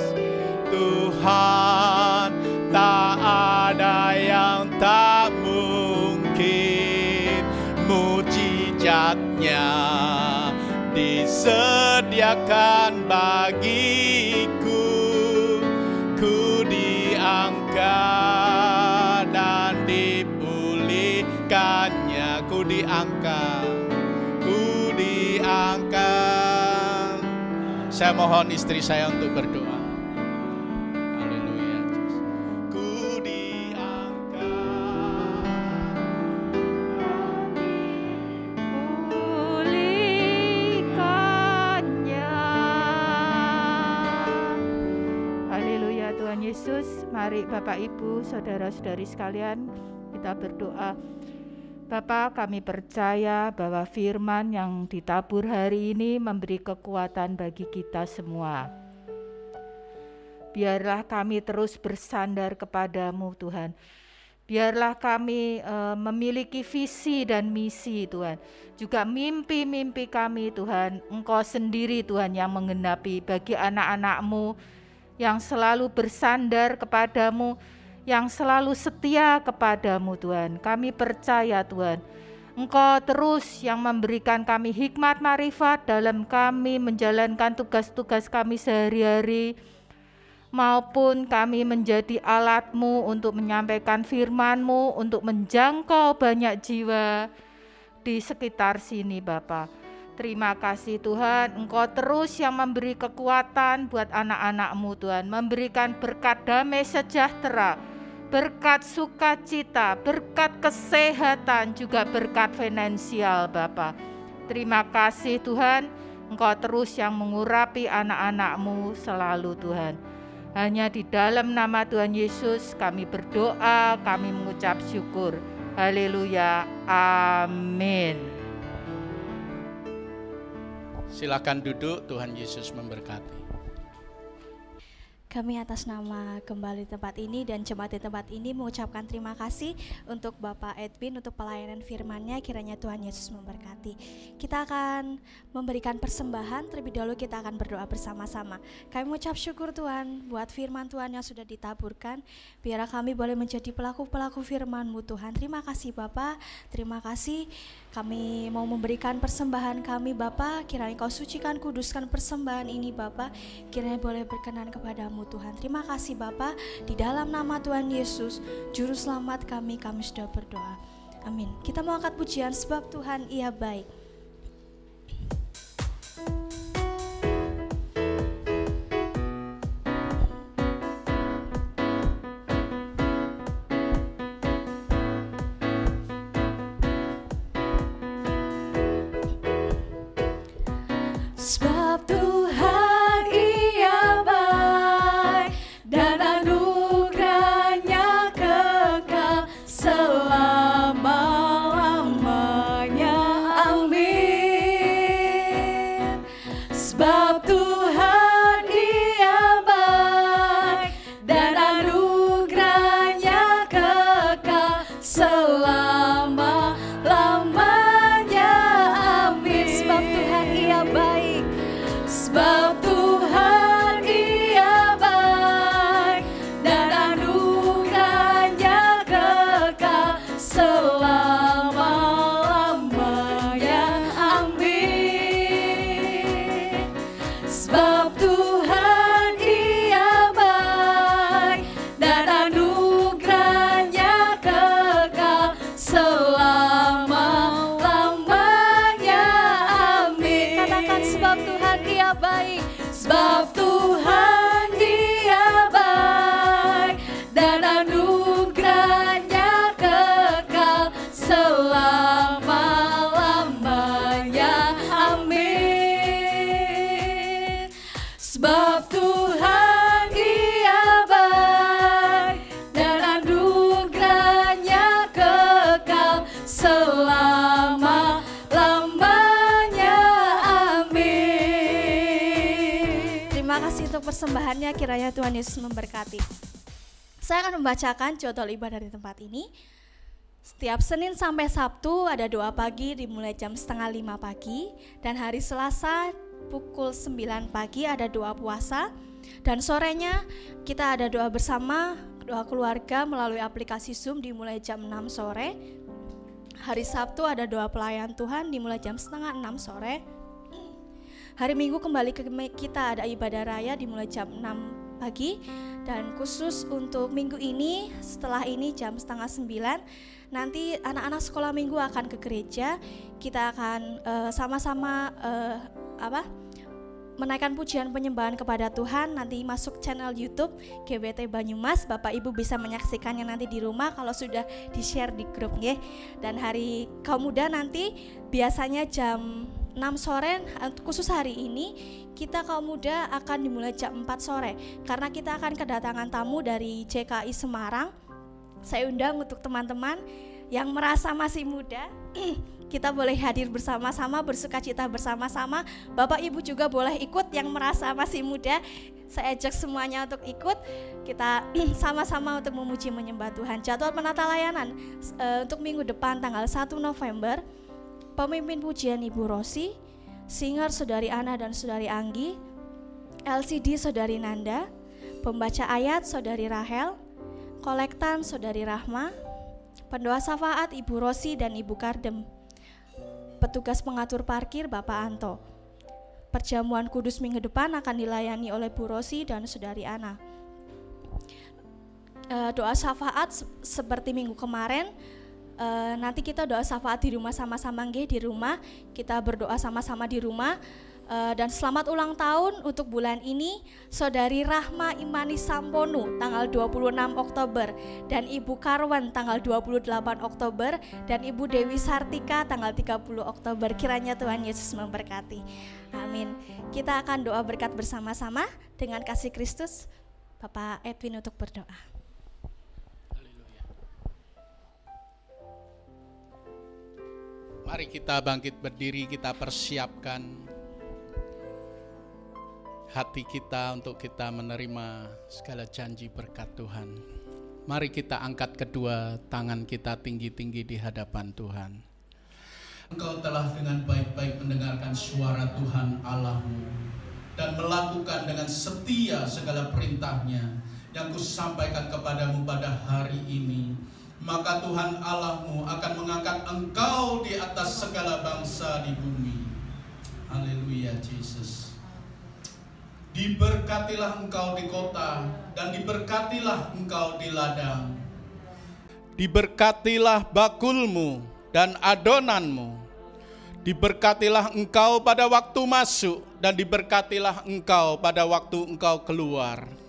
Tuhan tak ada yang tak mungkin. Mujizatnya disediakan bagiku. Ku diangkat dan dipulihkannya. Ku diangkat. Saya mohon istri saya untuk berdoa. Haleluya. Ku diangkat. Pulihkannya. Haleluya Tuhan Yesus. Mari Bapak Ibu, saudara-saudari sekalian, kita berdoa. Bapa, kami percaya bahwa firman yang ditabur hari ini memberi kekuatan bagi kita semua. Biarlah kami terus bersandar kepadamu Tuhan. Biarlah kami memiliki visi dan misi Tuhan. Juga mimpi-mimpi kami Tuhan, Engkau sendiri Tuhan yang menggenapi bagi anak-anak-Mu yang selalu bersandar kepadamu, yang selalu setia kepadamu Tuhan. Kami percaya Tuhan, Engkau terus yang memberikan kami hikmat marifat dalam kami menjalankan tugas-tugas kami sehari-hari, maupun kami menjadi alat-Mu untuk menyampaikan firman-Mu, untuk menjangkau banyak jiwa di sekitar sini Bapa. Terima kasih Tuhan, Engkau terus yang memberi kekuatan buat anak-anak-Mu Tuhan, memberikan berkat damai sejahtera, berkat sukacita, berkat kesehatan, juga berkat finansial Bapa. Terima kasih Tuhan, Engkau terus yang mengurapi anak-anak-Mu selalu Tuhan. Hanya di dalam nama Tuhan Yesus kami berdoa, kami mengucap syukur. Haleluya. Amin. Silakan duduk, Tuhan Yesus memberkati. Kami atas nama Gembala tempat ini dan jemaat di tempat ini mengucapkan terima kasih untuk Bapak Edwin untuk pelayanan firman-Nya. Kiranya Tuhan Yesus memberkati. Kita akan memberikan persembahan, terlebih dahulu kita akan berdoa bersama-sama. Kami mengucap syukur Tuhan buat firman Tuhan yang sudah ditaburkan. Biar kami boleh menjadi pelaku-pelaku firman-Mu Tuhan. Terima kasih Bapak, terima kasih. Kami mau memberikan persembahan kami Bapa, kiranya Kau sucikan, kuduskan persembahan ini Bapa, kiranya boleh berkenan kepadamu Tuhan. Terima kasih Bapa, di dalam nama Tuhan Yesus, Juru Selamat kami sudah berdoa. Amin. Kita mau angkat pujian sebab Tuhan Ia baik. Sebab Tuhan Ia baik dan anugerah-Nya kekal selama-lamanya. Amin. Sebab Tuhan Ia baik dan anugerah-Nya kekal selama-lamanya. Amin. Sebab Tuhan Ia baik. Sebab Tuhan Ia baik dan anugerah-Nya kekal selama-lamanya. Amin. Sebab Tuhan Ia baik dan anugerah-Nya kekal selama-lamanya. Amin. Katakan sebab Tuhan Ia baik. Sebab Tuhan Ia baik dan anugerah-Nya kekal selama-lamanya. Amin. Sebab Tuhan Ia baik dan anugerah-Nya kekal selama-lamanya. Amin. Terima kasih untuk persembahannya, kiranya Tuhan Yesus memberkati. Saya akan membacakan jadwal ibadah di tempat ini. Setiap Senin sampai Sabtu ada doa pagi dimulai jam 4:30 pagi, dan hari Selasa pukul 9 pagi ada doa puasa, dan sorenya kita ada doa bersama, doa keluarga melalui aplikasi Zoom dimulai jam 6 sore. Hari Sabtu ada doa pelayan Tuhan dimulai jam 5:30 sore. Hari Minggu kembali kita ada ibadah raya dimulai jam 6 pagi, dan khusus untuk minggu ini setelah ini jam 8:30 nanti anak-anak sekolah minggu akan ke gereja. Kita akan sama-sama menaikkan pujian penyembahan kepada Tuhan. Nanti masuk channel YouTube GBT Banyumas, Bapak Ibu bisa menyaksikannya nanti di rumah kalau sudah di-share di grup ya. Dan hari kaum muda nanti biasanya jam 6 sore, khusus hari ini kita kaum muda akan dimulai jam 4 sore karena kita akan kedatangan tamu dari JKI Semarang. Saya undang untuk teman-teman yang merasa masih muda, kita boleh hadir bersama-sama, bersukacita bersama-sama. Bapak Ibu juga boleh ikut yang merasa masih muda. Saya ajak semuanya untuk ikut, kita sama-sama untuk memuji menyembah Tuhan. Jadwal penata layanan untuk minggu depan tanggal 1 November, pemimpin pujian Ibu Rosi, singer Saudari Ana dan Saudari Anggi, LCD Saudari Nanda, pembaca ayat Saudari Rahel, kolektan Saudari Rahma, pendoa syafaat Ibu Rosi dan Ibu Kardem, petugas pengatur parkir Bapak Anto. Perjamuan kudus minggu depan akan dilayani oleh Bu Rosi dan Saudari Ana. Doa syafaat seperti minggu kemarin, nanti kita doa syafaat di rumah sama-sama nggih, di rumah kita berdoa sama-sama di rumah. Dan selamat ulang tahun untuk bulan ini Saudari Rahma Imani Samponu tanggal 26 Oktober, dan Ibu Karwan tanggal 28 Oktober, dan Ibu Dewi Sartika tanggal 30 Oktober. Kiranya Tuhan Yesus memberkati. Amin. Kita akan doa berkat bersama-sama dengan kasih Kristus. Bapak Edwin untuk berdoa. Mari kita bangkit berdiri, kita persiapkan hati kita untuk kita menerima segala janji berkat Tuhan. Mari kita angkat kedua tangan kita tinggi-tinggi di hadapan Tuhan. Engkau telah dengan baik-baik mendengarkan suara Tuhan Allahmu dan melakukan dengan setia segala perintahnya yang kusampaikan kepadamu pada hari ini. Maka Tuhan Allahmu akan mengangkat engkau di atas segala bangsa di bumi. Haleluya, Yesus. Diberkatilah engkau di kota dan diberkatilah engkau di ladang. Diberkatilah bakulmu dan adonanmu. Diberkatilah engkau pada waktu masuk dan diberkatilah engkau pada waktu engkau keluar.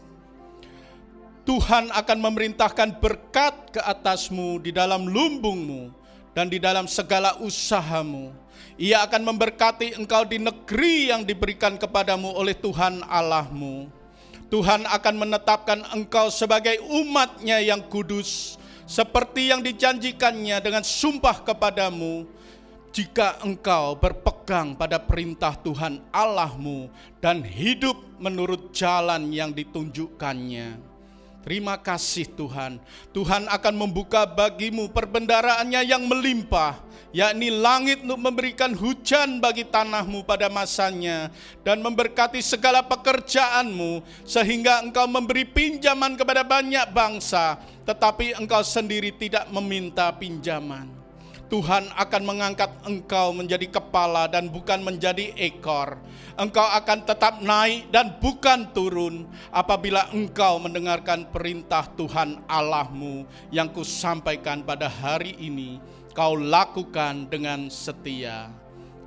Tuhan akan memerintahkan berkat ke atasmu di dalam lumbungmu dan di dalam segala usahamu. Ia akan memberkati engkau di negeri yang diberikan kepadamu oleh Tuhan Allahmu. Tuhan akan menetapkan engkau sebagai umat-Nya yang kudus, seperti yang dijanjikannya dengan sumpah kepadamu, jika engkau berpegang pada perintah Tuhan Allahmu dan hidup menurut jalan yang ditunjukkannya. Terima kasih Tuhan. Tuhan akan membuka bagimu perbendaraannya yang melimpah, yakni langit untuk memberikan hujan bagi tanahmu pada masanya, dan memberkati segala pekerjaanmu, sehingga engkau memberi pinjaman kepada banyak bangsa, tetapi engkau sendiri tidak meminta pinjaman. Tuhan akan mengangkat engkau menjadi kepala dan bukan menjadi ekor. Engkau akan tetap naik dan bukan turun apabila engkau mendengarkan perintah Tuhan Allahmu yang kusampaikan pada hari ini. Kau lakukan dengan setia.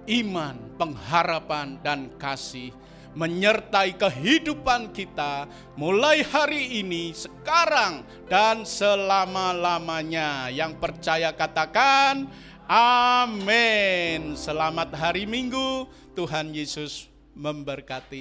Iman, pengharapan, dan kasih menyertai kehidupan kita mulai hari ini, sekarang, dan selama-lamanya. Yang percaya katakan amin. Selamat hari Minggu. Tuhan Yesus memberkati.